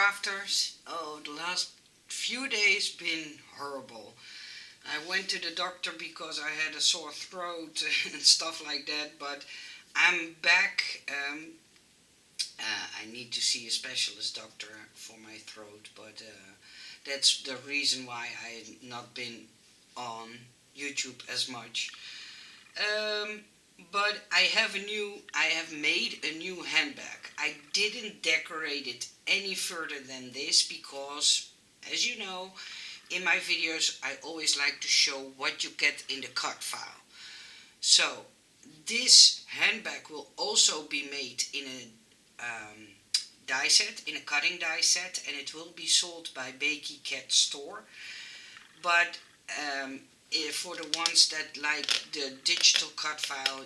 afters. Oh, the last few days been horrible. I went to the doctor because I had a sore throat and stuff like that, but I'm back. I need to see a specialist doctor for my throat, but that's the reason why I had not been on YouTube as much. Um, but I have made a new handbag. I didn't decorate it any further than this because, as you know, in my videos I always like to show what you get in the cut file. So this handbag will also be made in a die set, in a cutting die set, and it will be sold by Beki Cat Store. But for the ones that like the digital cut file,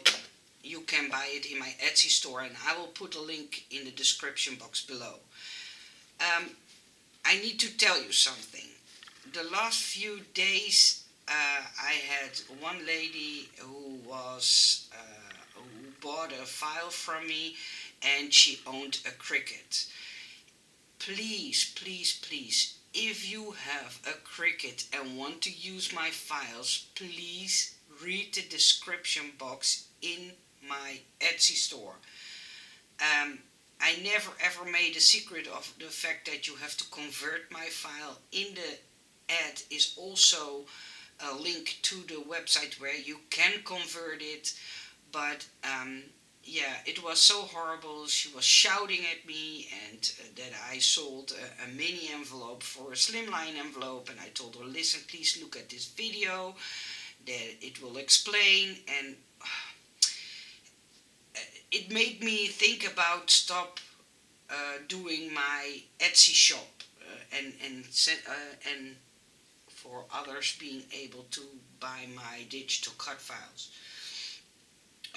you can buy it in my Etsy store, and I will put a link in the description box below. Um, I need to tell you something. The last few days, I had one lady who bought a file from me, and she owned a cricket. Please, please, please, if you have a cricket and want to use my files, please read the description box in my Etsy store. Um, I never ever made a secret of the fact that you have to convert my file. In the ad is also a link to the website where you can convert it, but yeah, it was so horrible. She was shouting at me, and that I sold a mini envelope for a slimline envelope, and I told her, listen, please look at this video, that it will explain, and it made me think about stop doing my Etsy shop, and for others being able to buy my digital cut files.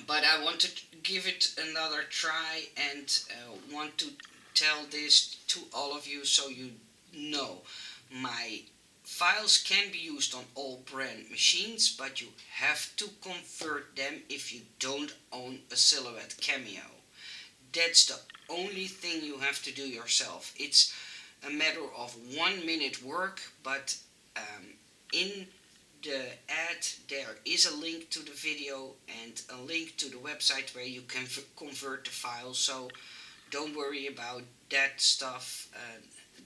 But I want to give it another try, and want to tell this to all of you so you know. My files can be used on all brand machines, but you have to convert them if you don't own a Silhouette Cameo. That's the only thing you have to do yourself. It's a matter of 1 minute work, but in the ad there is a link to the video and a link to the website where you can convert the file, so don't worry about that stuff.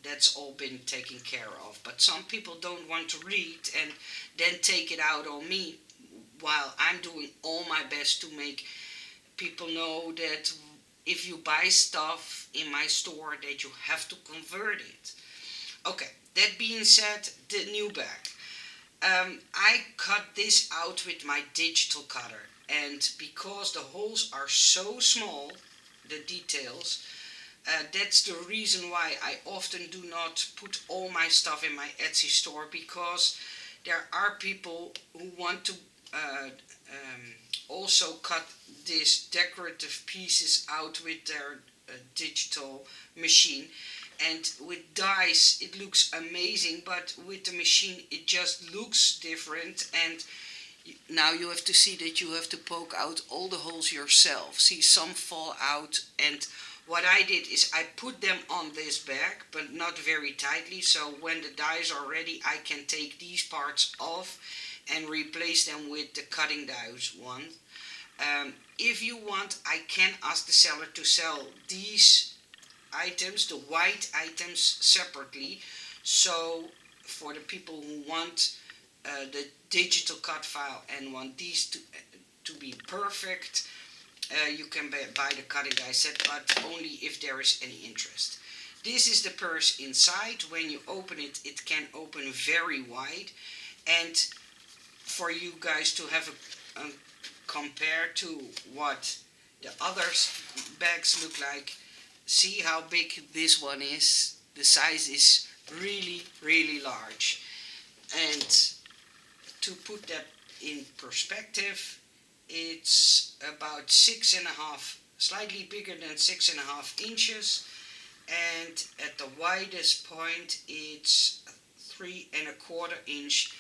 That's all been taken care of, but some people don't want to read and then take it out on me, while I'm doing all my best to make people know that if you buy stuff in my store that you have to convert it. Okay, that being said, the new bag. I cut this out with my digital cutter, and because the holes are so small, the details, that's the reason why I often do not put all my stuff in my Etsy store, because there are people who want to also cut these decorative pieces out with their digital machine, and with dies it looks amazing, but with the machine it just looks different, and now you have to see that you have to poke out all the holes yourself. See, some fall out, and what I did is I put them on this bag, but not very tightly, so when the dies are ready I can take these parts off and replace them with the cutting dies one. If you want, I can ask the seller to sell these items, the white items, separately. So for the people who want the digital cut file and want these to be perfect, you can buy the cutting die set, but only if there is any interest. This is the purse inside. When you open it, it can open very wide, and for you guys to have a compare to what the other bags look like. See how big this one is. The size is really, really large. And to put that in perspective, it's about 6.5, slightly bigger than 6.5 inches. And at the widest point, it's 3.25 inch,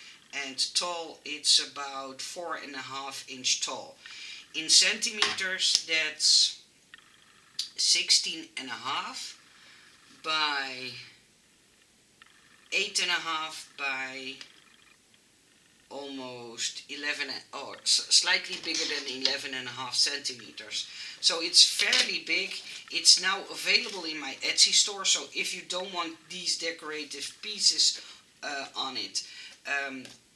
and tall, it's about 4.5 inch tall. In centimeters, that's 16.5, by 8.5 by almost 11, or slightly bigger than 11.5 centimeters. So it's fairly big. It's now available in my Etsy store. So if you don't want these decorative pieces on it,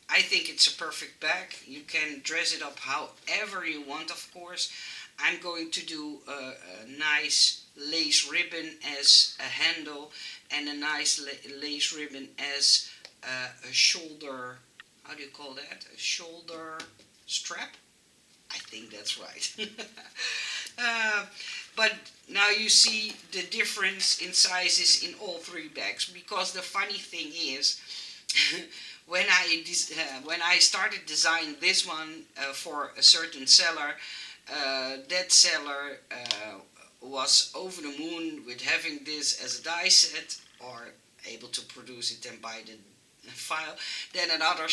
I think it's a perfect bag. You can dress it up however you want, of course. I'm going to do a nice lace ribbon as a handle, and a nice lace ribbon as a shoulder, how do you call that? A shoulder strap? I think that's right. But now you see the difference in sizes in all three bags, because the funny thing is, when I started designing this one for a certain seller, that seller was over the moon with having this as a die set, or able to produce it and buy the file. Then another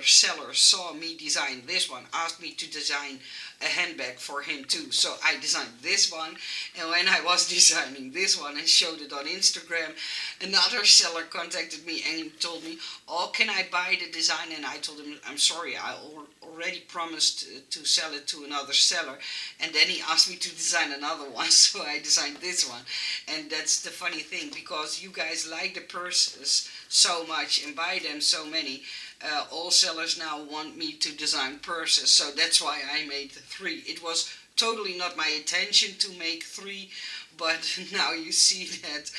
seller saw me design this one, asked me to design a handbag for him too. So I designed this one, and when I was designing this one and showed it on Instagram, another seller contacted me and told me, "Oh, can I buy the design?" And I told him, "I'm sorry, I already promised to sell it to another seller." And then he asked me to design another one, so I designed this one. And that's the funny thing, because you guys like the purses so much and buy them so many. All sellers now want me to design purses, so that's why I made 3. It was totally not my intention to make 3, but now you see that,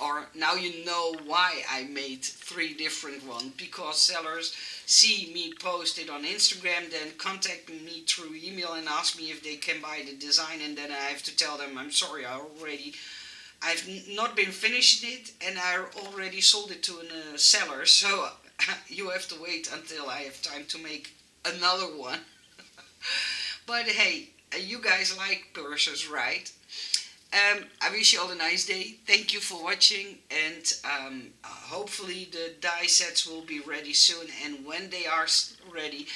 or now you know why I made 3 different ones, because sellers see me post it on Instagram, then contact me through email and ask me if they can buy the design, and then I have to tell them, "I'm sorry, I've not been finished it, and I already sold it to a seller, so you have to wait until I have time to make another one." But hey, you guys like purses, right? I wish you all a nice day. Thank you for watching, and hopefully the die sets will be ready soon, and when they are ready,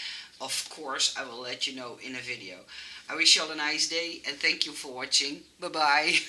of course, I will let you know in a video. I wish you all a nice day, and thank you for watching. Bye bye.